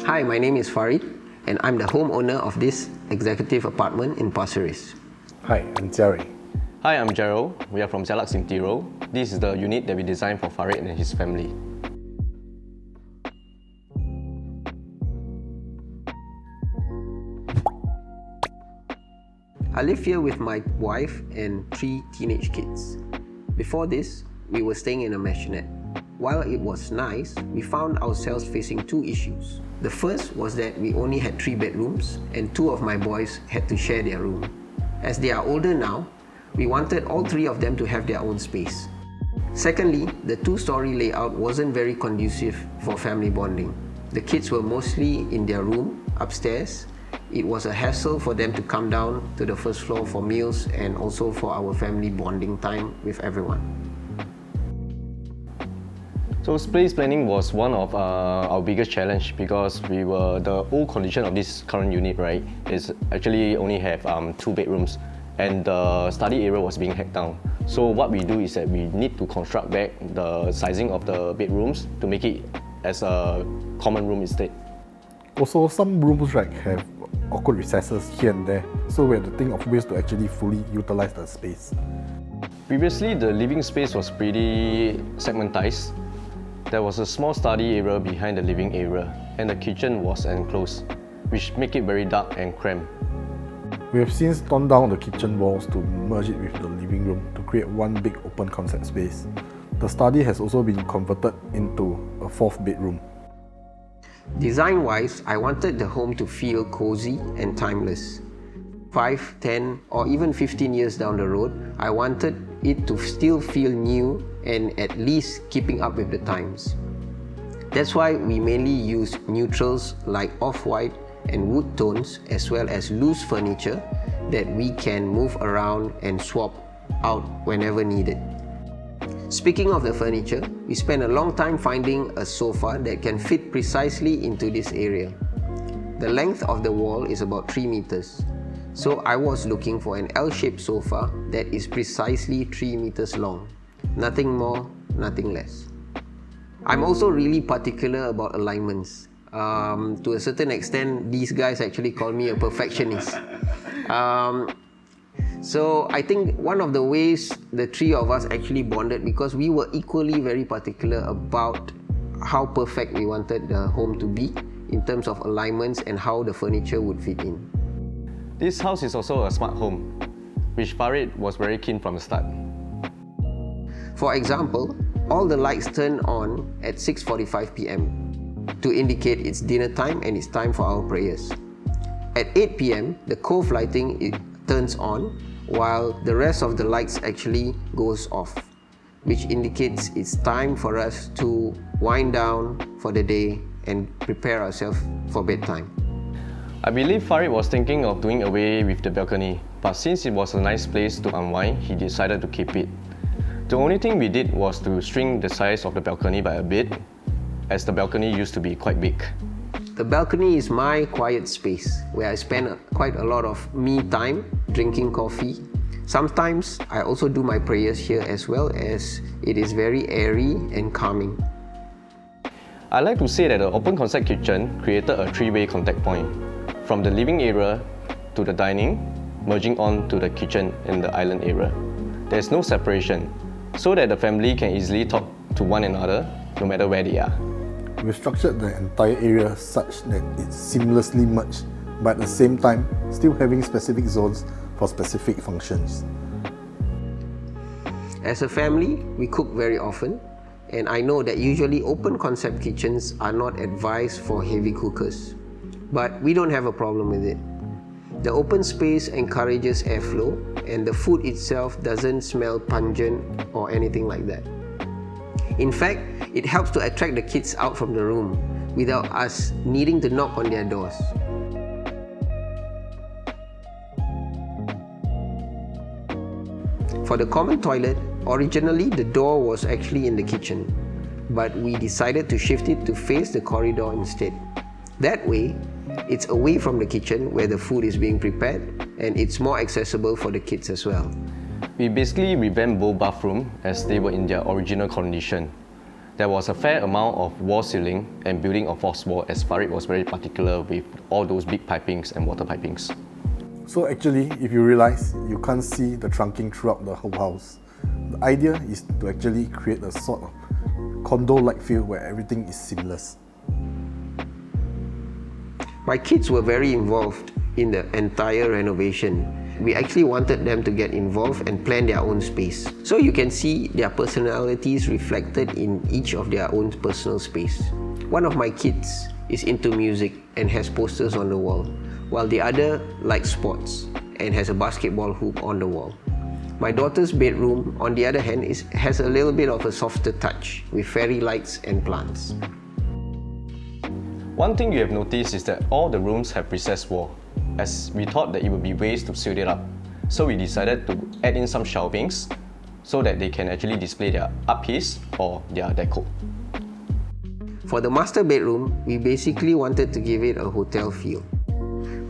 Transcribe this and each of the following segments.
Hi, my name is Farid, and I'm the homeowner of this executive apartment in Pasir Ris. Hi, I'm Jia Rui. Hi, I'm Gerald. We are from Jialux Interior. This is the unit that we designed for Farid and his family. I live here with my wife and 3 teenage kids. Before this, we were staying in a maisonette. While it was nice, we found ourselves facing 2 issues. The first was that we only had 3 bedrooms and 2 of my boys had to share their room. As they are older now, we wanted all 3 of them to have their own space. Secondly, the 2-story layout wasn't very conducive for family bonding. The kids were mostly in their room upstairs. It was a hassle for them to come down to the first floor for meals and also for our family bonding time with everyone. So space planning was one of our biggest challenge because the old condition of this current unit, right, is actually only have 2 bedrooms and the study area was being hacked down. So what we do is that we need to construct back the sizing of the bedrooms to make it as a common room instead. Also, some rooms have awkward recesses here and there, so we had to think of ways to actually fully utilize the space. Previously, the living space was pretty segmentized. There was a small study area behind the living area and the kitchen was enclosed, which make it very dark and cramped. We have since torn down the kitchen walls to merge it with the living room to create one big open concept space. The study has also been converted into a 4th bedroom. Design-wise, I wanted the home to feel cozy and timeless. 5, 10, or even 15 years down the road, I wanted it to still feel new and at least keeping up with the times. That's why we mainly use neutrals like off-white and wood tones, as well as loose furniture that we can move around and swap out whenever needed. Speaking of the furniture, we spent a long time finding a sofa that can fit precisely into this area. The length of the wall is about 3 meters. So I was looking for an L-shaped sofa that is precisely 3 meters long. Nothing more, nothing less. I'm also really particular about alignments. To a certain extent, these guys actually call me a perfectionist. So I think one of the ways the 3 of us actually bonded because we were equally very particular about how perfect we wanted the home to be in terms of alignments and how the furniture would fit in. This house is also a smart home, which Farid was very keen from the start. For example, all the lights turn on at 6:45 p.m. to indicate it's dinner time and it's time for our prayers. At 8 p.m., the cove lighting turns on while the rest of the lights actually goes off, which indicates it's time for us to wind down for the day and prepare ourselves for bedtime. I believe Farid was thinking of doing away with the balcony, but since it was a nice place to unwind, he decided to keep it. The only thing we did was to shrink the size of the balcony by a bit, as the balcony used to be quite big. The balcony is my quiet space where I spend quite a lot of me time drinking coffee. Sometimes I also do my prayers here as well, as it is very airy and calming. I like to say that the open concept kitchen created a 3-way contact point, from the living area to the dining, merging on to the kitchen and the island area. There is no separation, so that the family can easily talk to one another no matter where they are. We've structured the entire area such that it's seamlessly merged, but at the same time, still having specific zones for specific functions. As a family, we cook very often, and I know that usually open concept kitchens are not advised for heavy cookers. But we don't have a problem with it. The open space encourages airflow, and the food itself doesn't smell pungent or anything like that. In fact, it helps to attract the kids out from the room without us needing to knock on their doors. For the common toilet, originally the door was actually in the kitchen, but we decided to shift it to face the corridor instead. That way, it's away from the kitchen where the food is being prepared, and it's more accessible for the kids as well. We basically revamped both bathrooms as they were in their original condition. There was a fair amount of wall sealing and building of false wall, as Farid was very particular with all those big pipings and water pipings. So actually, if you realize, you can't see the trunking throughout the whole house. The idea is to actually create a sort of condo-like feel where everything is seamless. My kids were very involved in the entire renovation. We actually wanted them to get involved and plan their own space. So you can see their personalities reflected in each of their own personal space. One of my kids is into music and has posters on the wall, while the other likes sports and has a basketball hoop on the wall. My daughter's bedroom, on the other hand, has a little bit of a softer touch with fairy lights and plants. One thing you have noticed is that all the rooms have recessed wall, as we thought that it would be waste to seal it up. So we decided to add in some shelvings so that they can actually display their art piece or their deco. For the master bedroom, we basically wanted to give it a hotel feel.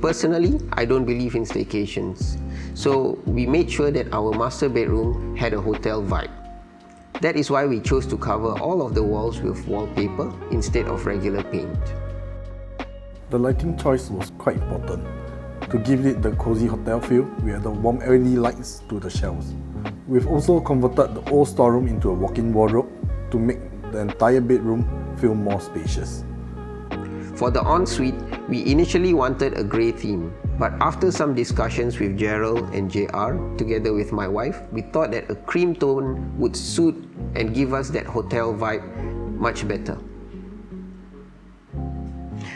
Personally, I don't believe in staycations, so we made sure that our master bedroom had a hotel vibe. That is why we chose to cover all of the walls with wallpaper instead of regular paint. The lighting choice was quite important. To give it the cozy hotel feel, we added warm LED lights to the shelves. We've also converted the old storeroom into a walk-in wardrobe to make the entire bedroom feel more spacious. For the ensuite, we initially wanted a grey theme, but after some discussions with Gerald and JR, together with my wife, we thought that a cream tone would suit and give us that hotel vibe much better.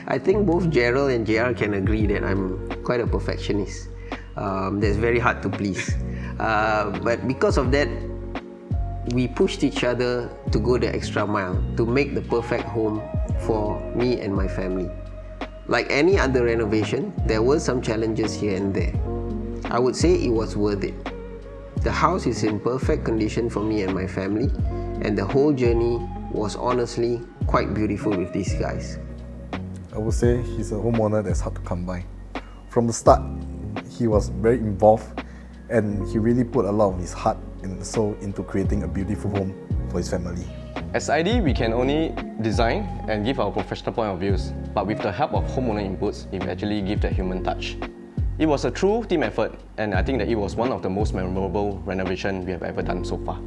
I think both Gerald and JR can agree that I'm quite a perfectionist. That's very hard to please. But because of that, we pushed each other to go the extra mile to make the perfect home for me and my family. Like any other renovation, there were some challenges here and there. I would say it was worth it. The house is in perfect condition for me and my family, and the whole journey was honestly quite beautiful with these guys. I would say he's a homeowner that's hard to come by. From the start, he was very involved and he really put a lot of his heart and soul into creating a beautiful home for his family. As ID, we can only design and give our professional point of views, but with the help of homeowner inputs, it actually give the human touch. It was a true team effort, and I think that it was one of the most memorable renovations we have ever done so far.